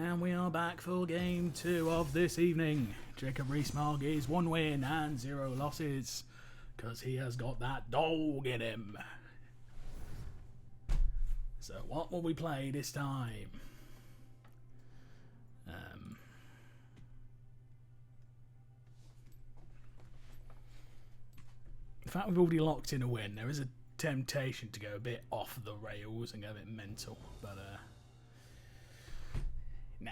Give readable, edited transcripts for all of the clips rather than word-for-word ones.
And we are back for game 2 of this evening. Jacob Rees-Mogg is 1 win and 0 losses because he has got that dog in him. So what will we play this time? The fact we've already locked in a win, there is a temptation to go a bit off the rails and go a bit mental, but nah.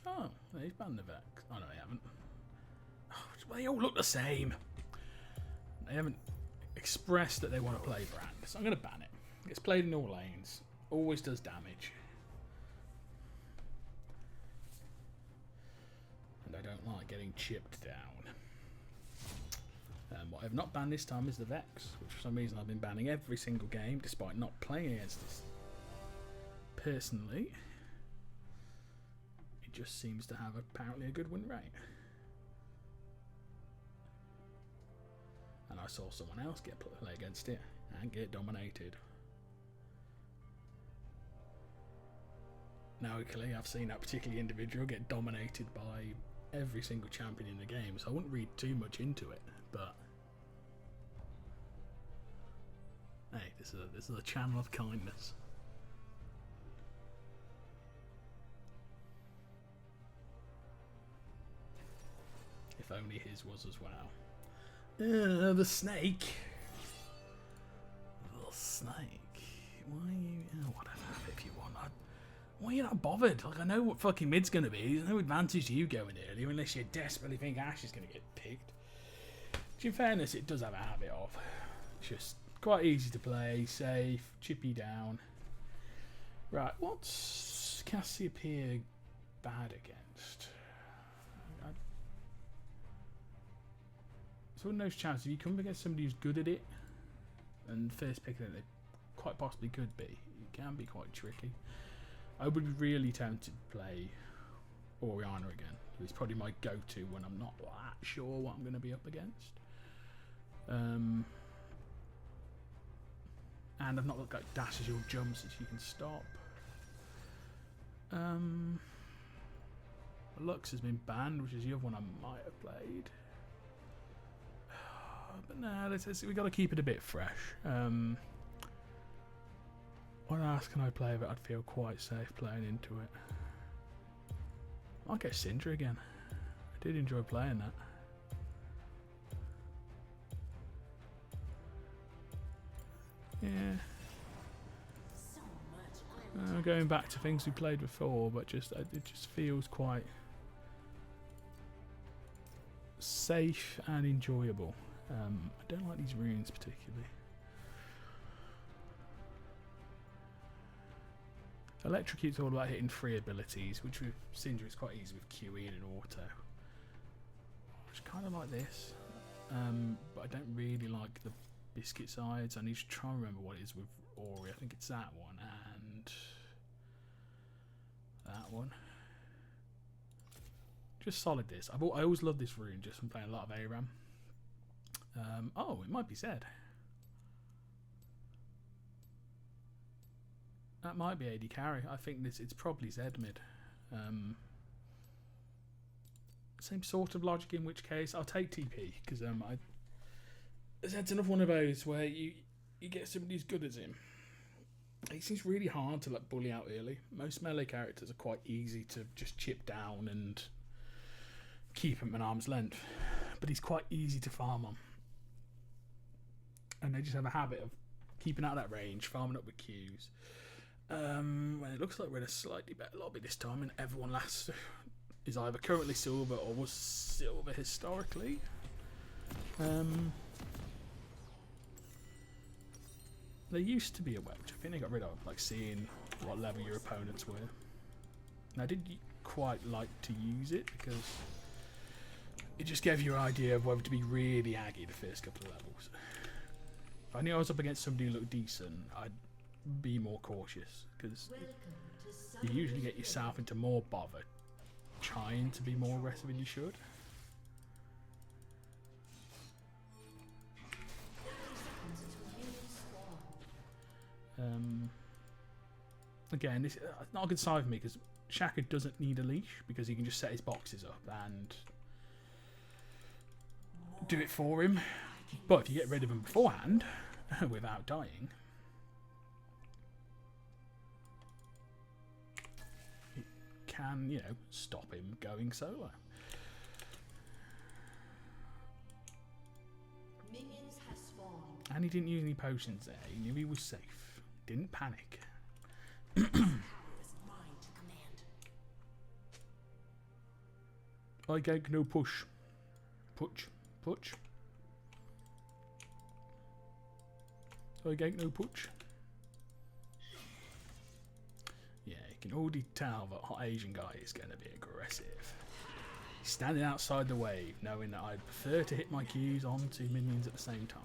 Oh, they've banned the Vex. Oh no, they haven't. Oh, they all look the same. They haven't expressed that they want to play Brand, so I'm going to ban it. It gets played in all lanes. Always does damage. And I don't like getting chipped down. What I've not banned this time is the Vex, which for some reason I've been banning every single game despite not playing against this. Personally, it just seems to have apparently a good win rate. And I saw someone else get play against it and get dominated. Now, luckily, I've seen that particular individual get dominated by every single champion in the game, so I wouldn't read too much into it. But hey, this is a channel of kindness. If only his was as well. The snake. The snake. Why are you? Oh, whatever. If you want, why are you not bothered? Like, I know what fucking mid's gonna be. There's no advantage to you going early unless you desperately think Ashe is gonna get picked. Which, in fairness, it does have a habit of. It's just quite easy to play, safe, chippy down. Right, what's Cassiopeia bad against? So in those chances, if you come against somebody who's good at it, and first pick that they quite possibly could be, it can be quite tricky. I would be really tempted to play Orianna again. It's probably my go-to when I'm not that sure what I'm going to be up against. And I've not got like dashes or jumps that you can stop. Lux has been banned, which is the other one I might have played. But no, we've got to keep it a bit fresh. What else can I play that I'd feel quite safe playing into it? I'll get Syndra again. I did enjoy playing that. Yeah. Going back to things we played before, but it just feels quite safe and enjoyable. I don't like these runes particularly. Electrocute's all about hitting free abilities, which with Syndra is quite easy with QE and an auto. Which kind of like this, but I don't really like the biscuit sides. I need to try and remember what it is with Ori. I think it's that one and that one. Just solid this. I always love this rune just from playing a lot of ARAM. Oh, it might be Zed. That might be AD carry. I think it's probably Zed mid. Same sort of logic, in which case I'll take TP because Zed's another one of those where you get somebody who's good as him. It seems really hard to like bully out early. Most melee characters are quite easy to just chip down and keep him at arm's length, but he's quite easy to farm on. And they just have a habit of keeping out of that range, farming up with Qs. When it looks like we're in a slightly better lobby this time, and everyone last is either currently silver or was silver historically. There used to be a web, which I think they got rid of, like seeing what level your opponents were. And I did quite like to use it because it just gave you an idea of whether to be really aggy the first couple of levels. If I knew I was up against somebody who looked decent, I'd be more cautious because you usually get yourself into more bother trying to be more aggressive than you should. again, it's not a good side for me because Shaka doesn't need a leash because he can just set his boxes up and do it for him. But if you get rid of him beforehand without dying, it can, you know, stop him going solo. Minions have spawned. And he didn't use any potions there. He knew he was safe. Didn't panic. Power is mine to command. I gank, no push. Push. Push. I gank, no push. Yeah, you can already tell that Hot Asian guy is going to be aggressive. He's standing outside the wave, knowing that I prefer to hit my Qs onto minions at the same time.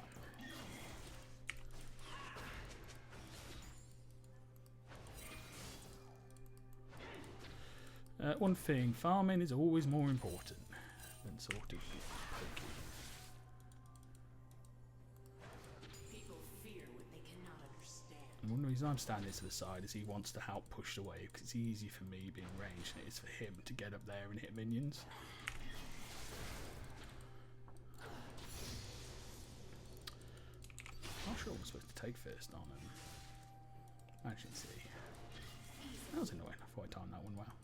One thing, farming is always more important than sort of poking. People fear what they cannot understand. And one reason I'm standing to the side is he wants to help push the wave because it's easier for me being ranged than it is for him to get up there and hit minions. Not sure what I'm supposed to take first on him. Actually, see. That was annoying. I thought I timed that one well.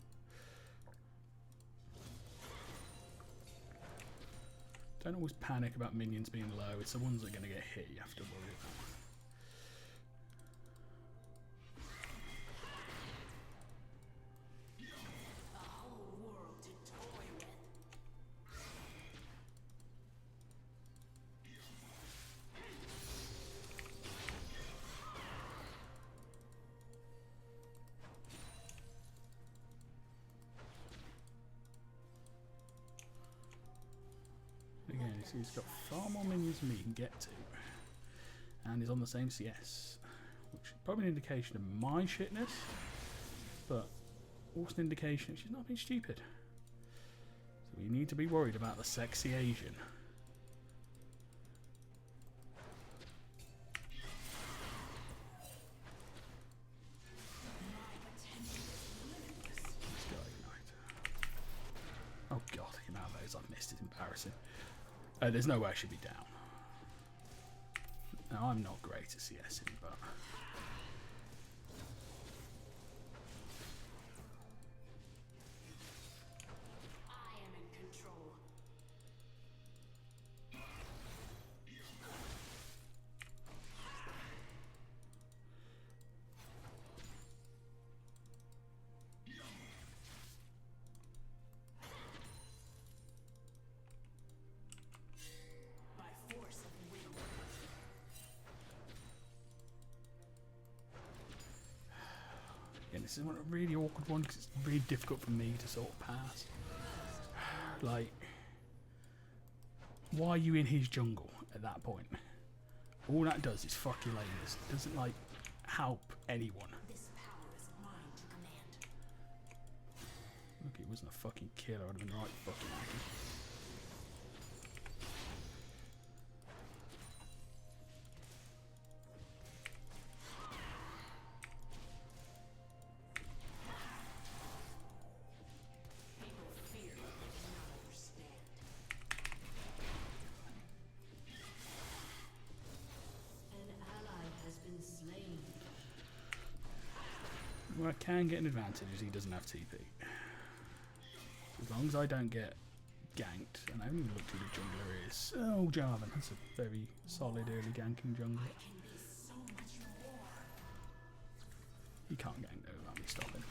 Don't always panic about minions being low. It's the ones that are going to get hit you have to worry about. A whole world to toy with. Again, you see he's got far more minions than me can get to. And he's on the same CS. Which is probably an indication of my shitness. But also an indication she's not being stupid. So we need to be worried about the sexy Asian. Let's go ignite. Oh god, the amount of those I've missed is embarrassing. There's no way I should be down. Now, I'm not great at CSing, but... I am in control. By force of will. Yeah, this is a really awkward one because it's really difficult for me to sort of pass. Like, why are you in his jungle at that point? All that does is fuck your laners. It doesn't, like, help anyone. This power is mine to command. Look, it wasn't a fucking kill. I would have been right fucking happy. People fear what they cannot understand. An ally has been slain. Well, I can get an advantage as he doesn't have TP. As long as I don't get ganked, and I haven't even looked who the jungler is. Oh, Jarvan, that's a very solid early ganking jungler. Can be so much more. He can't gank though without me stopping.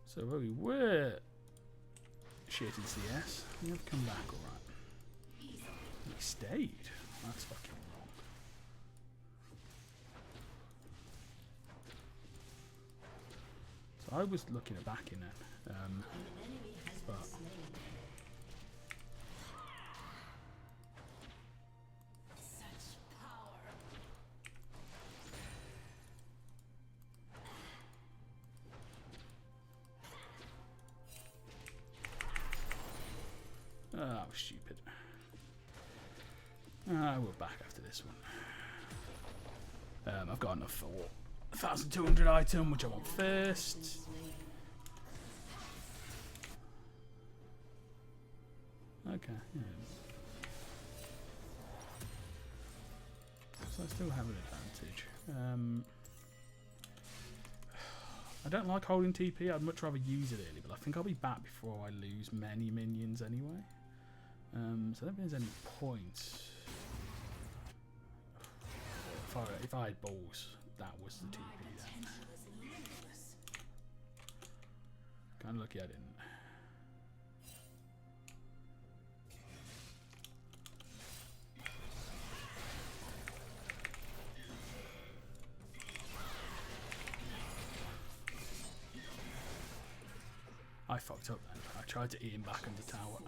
So where we were shit in CS, we have come back alright. We stayed. That's fucking wrong. So I was looking at backing it. An enemy has been But- slain. Such power. Oh, that was stupid. We're back after this one. I've got enough for 1,200 item, which I want first. Okay. Yeah. So I still have an advantage. I don't like holding TP. I'd much rather use it early, but I think I'll be back before I lose many minions anyway. So I don't think there's any point. If I had balls, that was the TP then. Kind of lucky I didn't. I fucked up then. I tried to eat him back in the tower.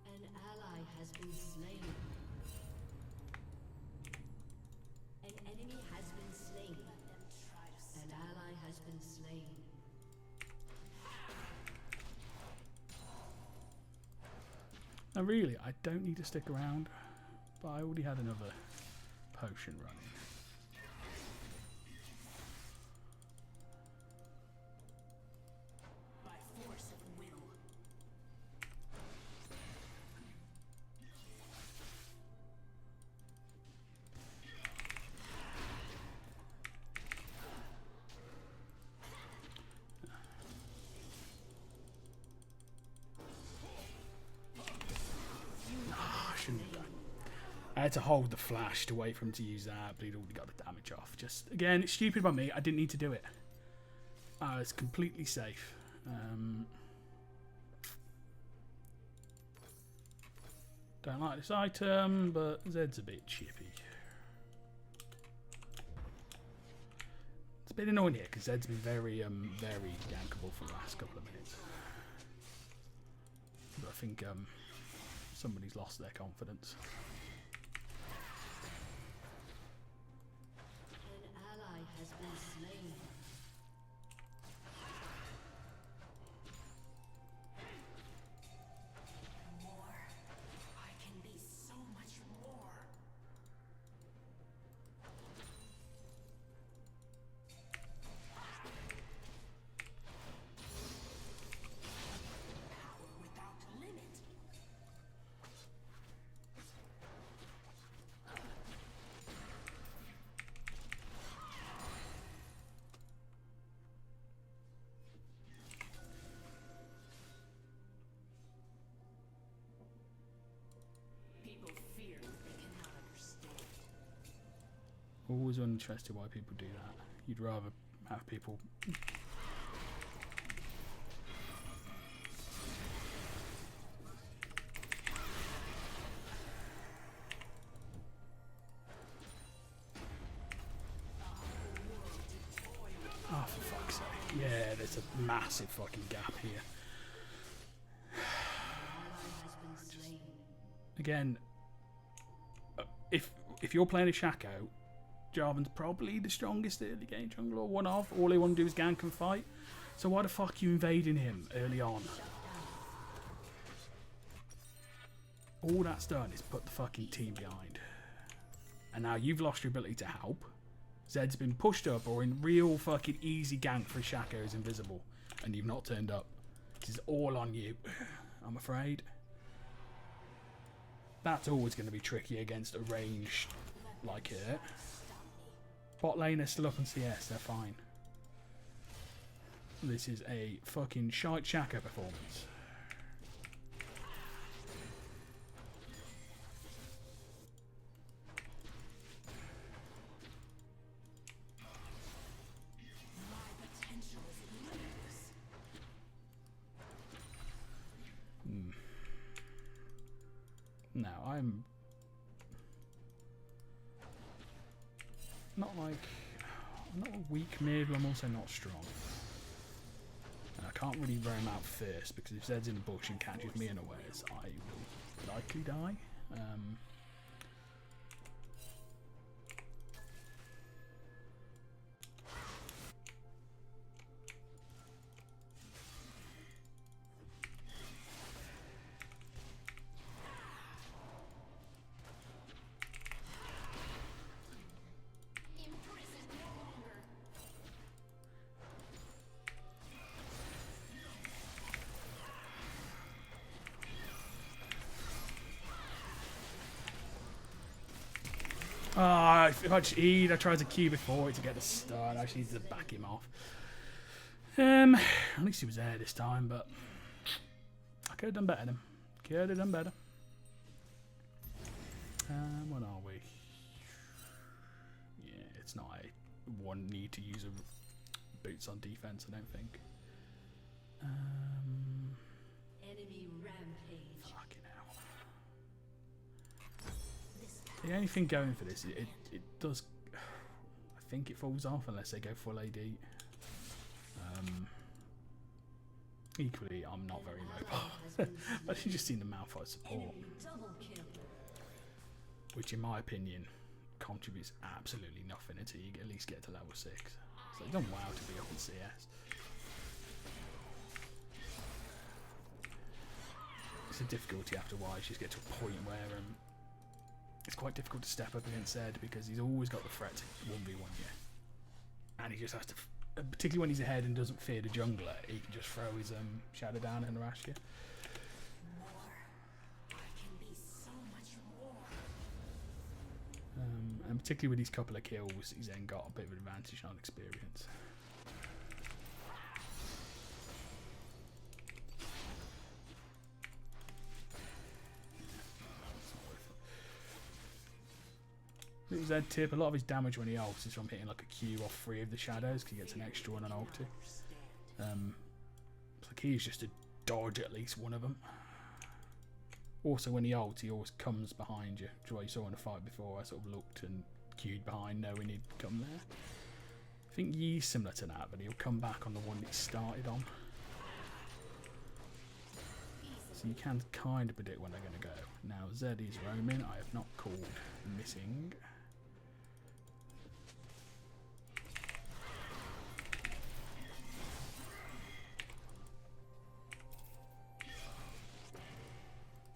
An ally has been slain. An enemy has been slain. An ally has been slain. Now really, I don't need to stick around. But I already had another potion running. By force of will. I shouldn't have done. I had to hold the flash to wait for him to use that, but he'd already got the damage off. Just, again, it's stupid by me. I didn't need to do it. I was completely safe. Don't like this item, but Zed's a bit chippy. It's a bit annoying here, because Zed's been very, very gankable for the last couple of minutes. But I think somebody's lost their confidence. Has been slain. More. I can be so much more. Power without limit. People fear what they cannot understand. Always interested why people do that. You'd rather have people. Oh, for fuck's sake. Yeah, there's a massive fucking gap here. Again, if you're playing a Shaco, Jarvan's probably the strongest early game jungler, one of. All they want to do is gank and fight. So why the fuck are you invading him early on? All that's done is put the fucking team behind. And now you've lost your ability to help. Zed's been pushed up or in real fucking easy gank for Shaco is invisible. And you've not turned up. This is all on you, I'm afraid. That's always going to be tricky against a ranged like her. Bot lane is still up on CS, they're fine. This is a fucking shite Shaco performance. Now, I'm not like, I'm not a weak mid, but I'm also not strong. And I can't really roam out first, because if Zed's in the bush and catches me unawares, I will likely die. if I just I tried to Q before it to get the stun. I actually need to back him off. At least he was there this time, but I could have done better than. Could have done better. What are we? Yeah, it's not a one need to use a boots on defense, I don't think. Enemy rampage. Fucking hell. The only thing going for this, it does. I think it falls off unless they go full AD. Equally, I'm not very mobile. I've just seen the Malphite support, which in my opinion contributes absolutely nothing until you at least get to level 6. So it's done wow to be up in CS. It's a difficulty after a while. You just get to a point where it's quite difficult to step up against Zed because he's always got the threat to 1v1 you. And he just has to, particularly when he's ahead and doesn't fear the jungler, he can just throw his shadow down and harass you. And particularly with these couple of kills, he's then got a bit of an advantage on experience. Little Z tip, a lot of his damage when he ults is from hitting like a Q off 3 of the shadows because he gets an extra one on ulti. So the key is just to dodge at least one of them. Also when he ults, he always comes behind you, which is what you saw in the fight before. I sort of looked and queued behind knowing he'd come there. I think Yi's similar to that, but he'll come back on the one that he started on. So you can kind of predict when they're going to go. Now Zed is roaming. I have not called missing.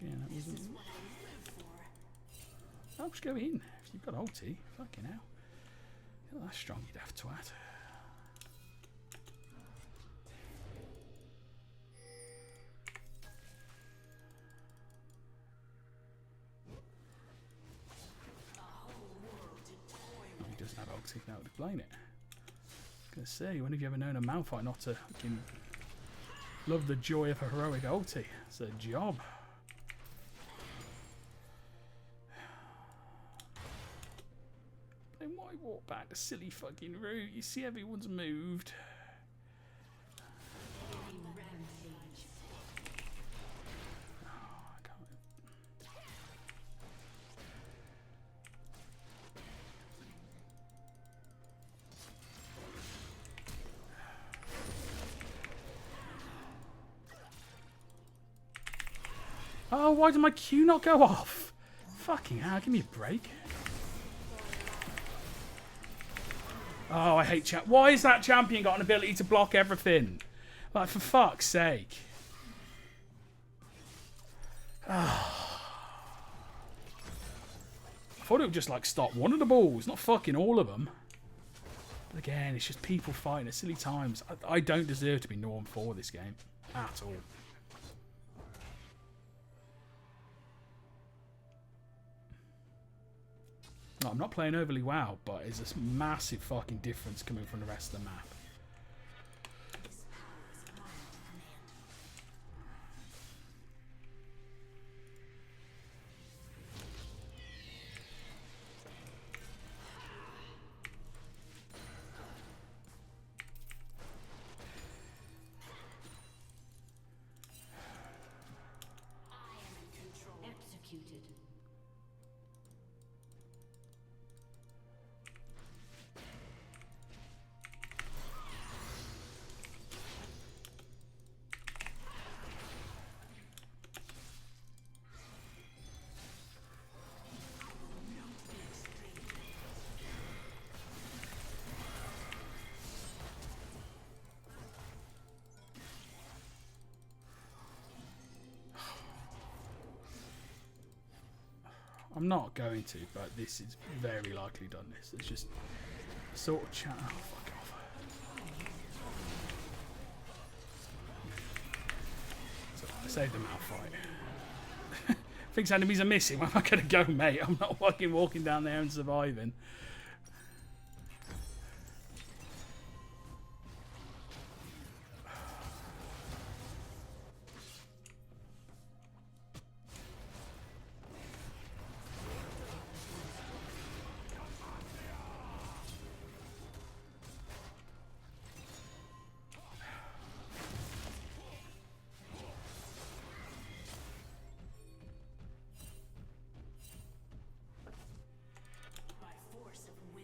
Yeah, that wasn't. I'll just go in. If you've got ulti, fucking hell. Yeah, that's strong, you'd have to add. He doesn't have ulti, now to explain it. I was going to say, when have you ever known a Malphite not to fucking love the joy of a heroic ulti? It's a job. Then why walk back the silly fucking route? You see everyone's moved. Oh, why did my Q not go off? Fucking hell, give me a break. Oh, I hate champ. Why has that champion got an ability to block everything? Like, for fuck's sake. I thought it would just, like, stop one of the balls, not fucking all of them. But again, it's just people fighting at silly times. I don't deserve to be Norm 4 this game. At all. I'm not playing overly well, but there's this massive fucking difference coming from the rest of the map. Executed. I'm not going to, but this is very likely done this. It's just sort of chat. Oh, fuck off. So I saved the Malphite. Thinks enemies are missing. Where am I going to go, mate? I'm not fucking walking down there and surviving.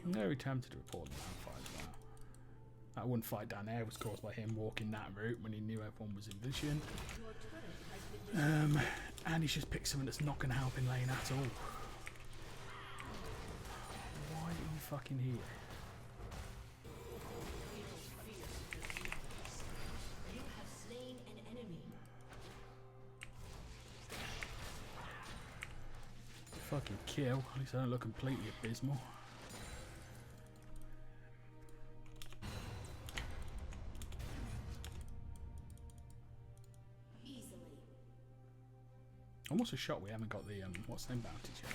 I'm very tempted to report the man fight as well. That one fight down there was caused by him walking that route when he knew everyone was in vision. And he's just picked something that's not going to help in lane at all. Why are you fucking here? You have slain an enemy. Fucking kill. At least I don't look completely abysmal. Almost a shot we haven't got the what's the name bounty yet.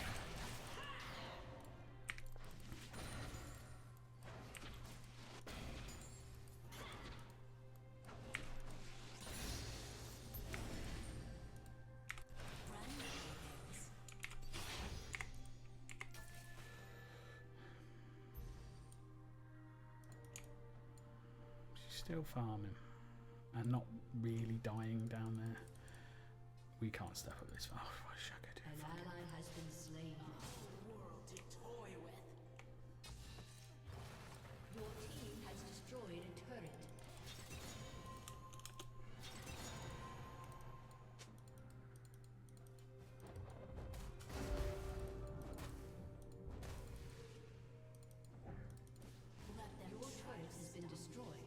She's still farming and not really dying down there. We can't step up this far. Oh, what should I do? An ally has been slain. The world to toy with. Your team has destroyed a turret. Your turret has been destroyed.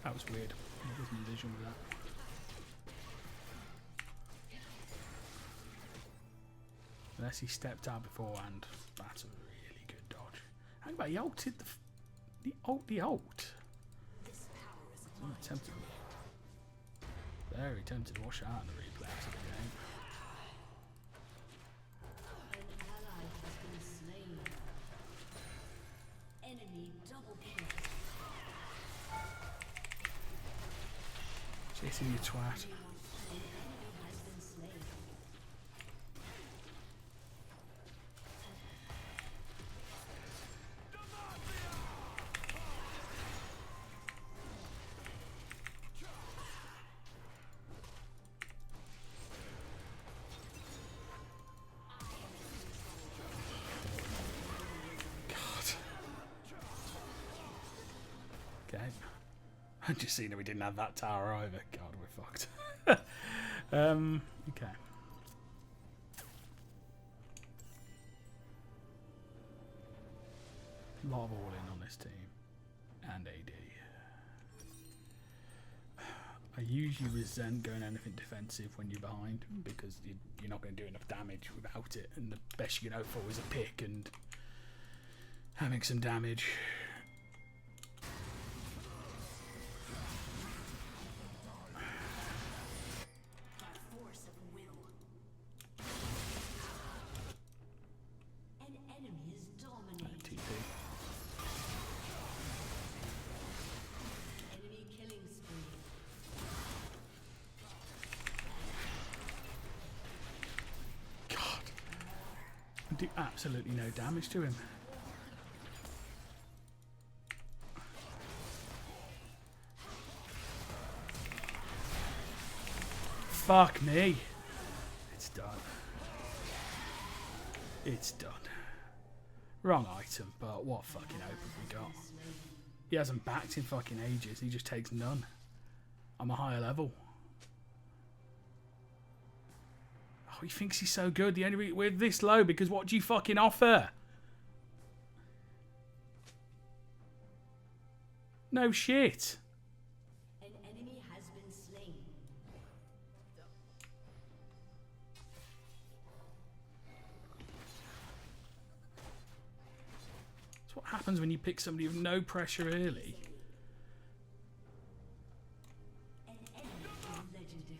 That was weird. I wasn't in vision with that. Unless he stepped out beforehand. That's a really good dodge. Hang about, he ulted the ult. I'm tempted. Very tempted to watch out in the replay after the game. An ally has been slain. Enemy double kill. Chasing you twat. An enemy has been slain. Okay. I just seen that we didn't have that tower either. God, we're fucked. Okay. A lot of all in on this team. And AD. I usually resent going anything defensive when you're behind because you're not going to do enough damage without it. And the best you can hope for is a pick and having some damage. An enemy is dominating. TP. Enemy killing spree. God. I do absolutely no damage to him. Fuck me. It's done. It's done. Wrong item, but what fucking hope have we got? He hasn't backed in fucking ages. He just takes none. I'm a higher level. Oh, he thinks he's so good. The only reason we're this low because what do you fucking offer? No shit. An enemy has been slain. That's what happens when you pick somebody with no pressure early. An enemy is legendary.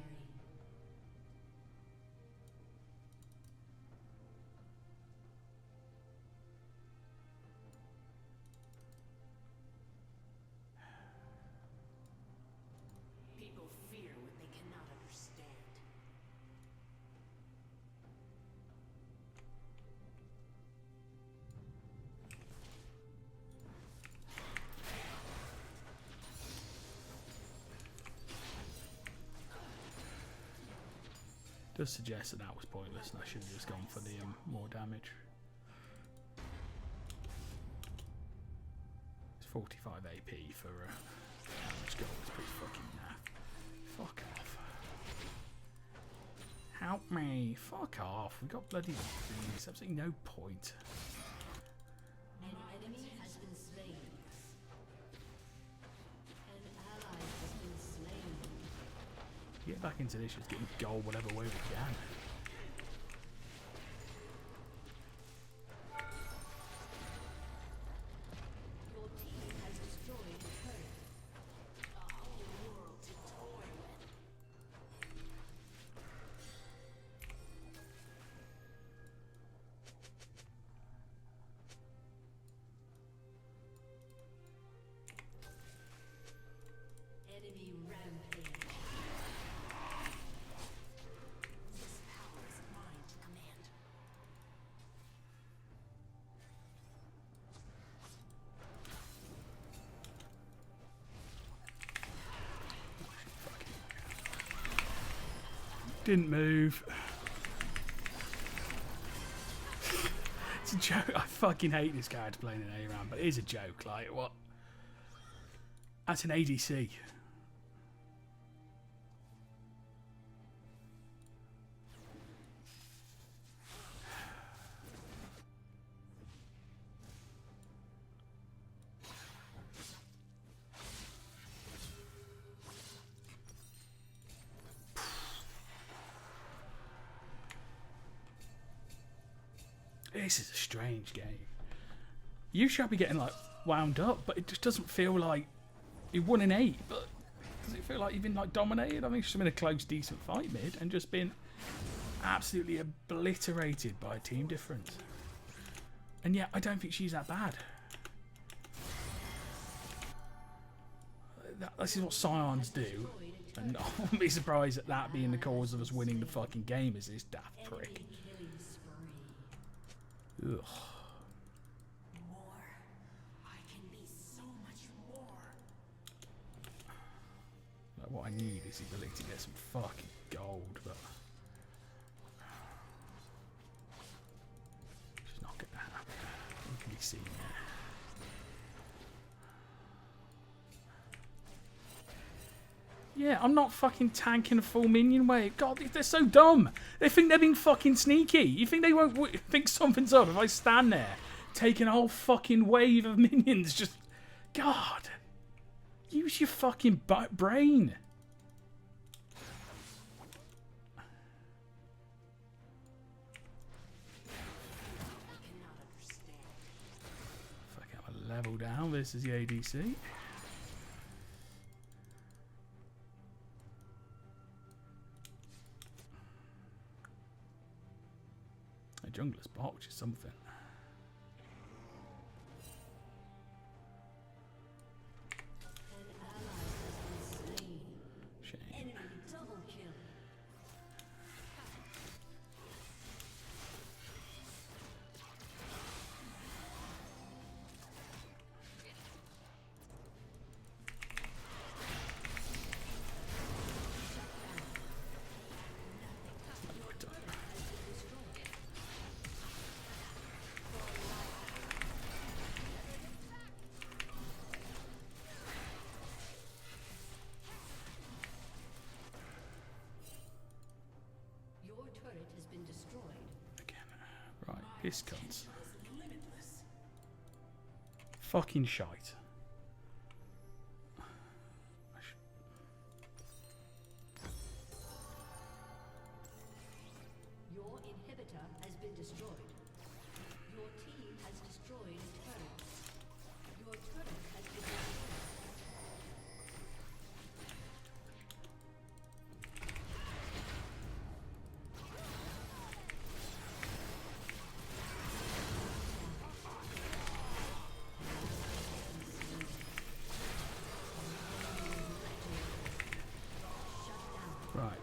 People fear what they cannot understand. Does suggest that was pointless and I should have just gone for the more damage. It's 45 AP for damage goal. It's pretty fucking naff. Fuck off. Help me. Fuck off. We've got bloody things. Absolutely no point. An enemy has been slain. An ally has been slain. Get back into this, just getting goal whatever way we can. Your team has destroyed a turret. A whole world to toy with. Enemy rampage. This power is mine to command. Didn't move. It's a joke. I fucking hate this character playing an A-Ram, but it is a joke. Like, what? That's an ADC. This is a strange game. You should be getting like wound up, but it just doesn't feel like you won in 8. But does it feel like you've been like dominated? I think it's just been a close, decent fight mid, and just been absolutely obliterated by a team difference. And yet, I don't think she's that bad. This is what Scions do, and I wouldn't be surprised at that being the cause of us winning the fucking game. Is this daft prick? Enemy killing spree. Ugh. More. I can be so much more. Like, what I need is the ability to get some fucking gold, but it's not gonna happen. You can be seen there. Yeah, I'm not fucking tanking a full minion wave. God, they're so dumb. They think they're being fucking sneaky. You think they won't think something's up if I stand there taking a whole fucking wave of minions? Just, God, use your fucking brain. I cannot understand. Fuck, I'm a level down versus the ADC. A jungler's bot, which is something. An ally has been slain. Shame. Enemy double kill. Your turret has been destroyed. Again. Right, his cunts. Is limitless. Fucking shite.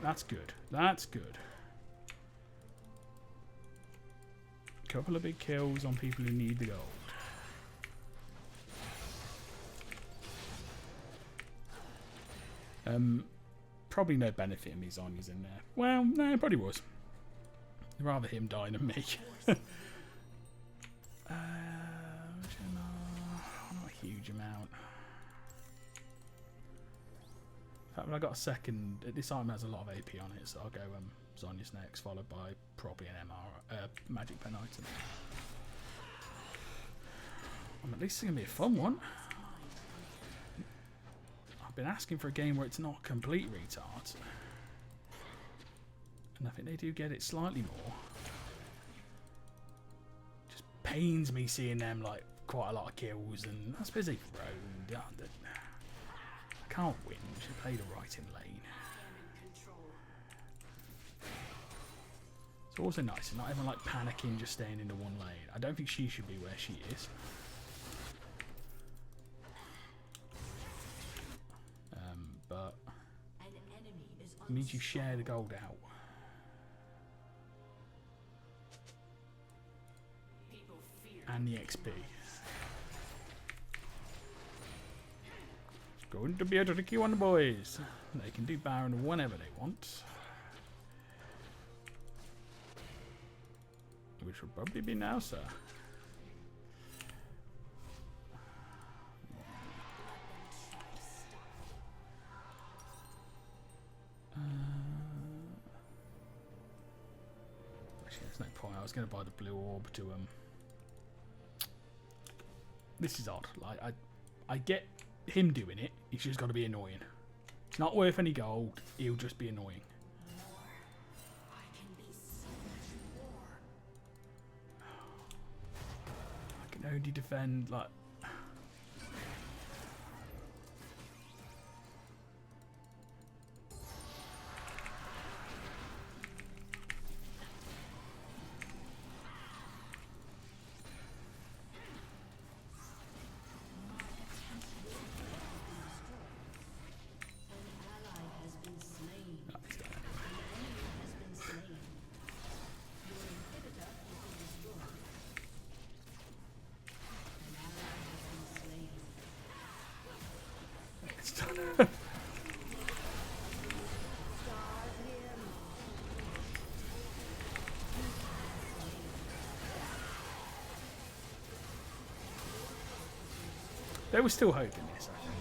That's good. That's good. Couple of big kills on people who need the gold. Probably no benefit in me Zonya's in there. Well, no, it probably was. I'd rather him die than me. Not a huge amount. In fact, when I got a second, this item has a lot of AP on it, so I'll go Zonya's next, followed by probably an Magic Pen item. At least it's going to be a fun one. I've been asking for a game where it's not complete retard. And I think they do get it slightly more. Just pains me seeing them like quite a lot of kills, and I suppose they've grown. I can't win. She played a right in lane. It's also nice, not everyone like panicking just staying in the one lane. I don't think she should be where she is. But it means you share the gold out. And the XP. It's going to be a tricky one, boys. They can do Baron whenever they want. Which will probably be now, sir. Actually, there's no point. I was going to buy the blue orb to This is odd. Like I get him doing it. He's just got to be annoying. It's not worth any gold. He'll just be annoying. I can only defend like. They were still hoping this, I think.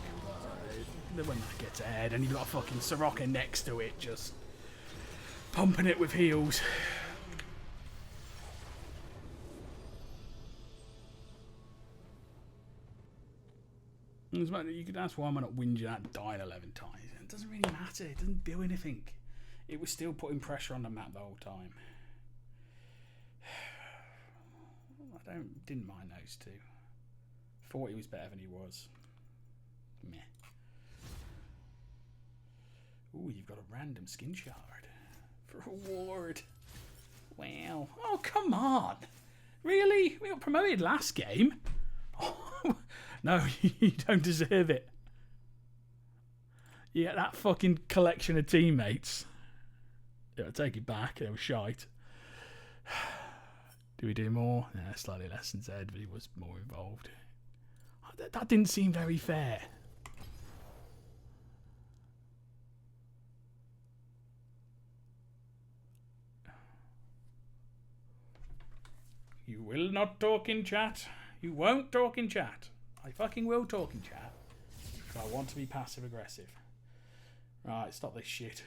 But when that gets ahead and you've got a fucking Soraka next to it, just pumping it with heals. You could ask why am I not whinging at dying 11 times. It doesn't really matter. It doesn't do anything. It was still putting pressure on the map the whole time. I didn't mind those two. Thought he was better than he was. Meh. Ooh, you've got a random skin shard for a ward. Wow. Oh, come on. Really? We got promoted last game? Oh, no, you don't deserve it. Yeah, that fucking collection of teammates. Yeah, I'll take it back. It was shite. Do we do more? Yeah, slightly less than Zed, but he was more involved. That didn't seem very fair. You will not talk in chat. You won't talk in chat. I fucking will talk in chat. But I want to be passive aggressive. Right, stop this shit.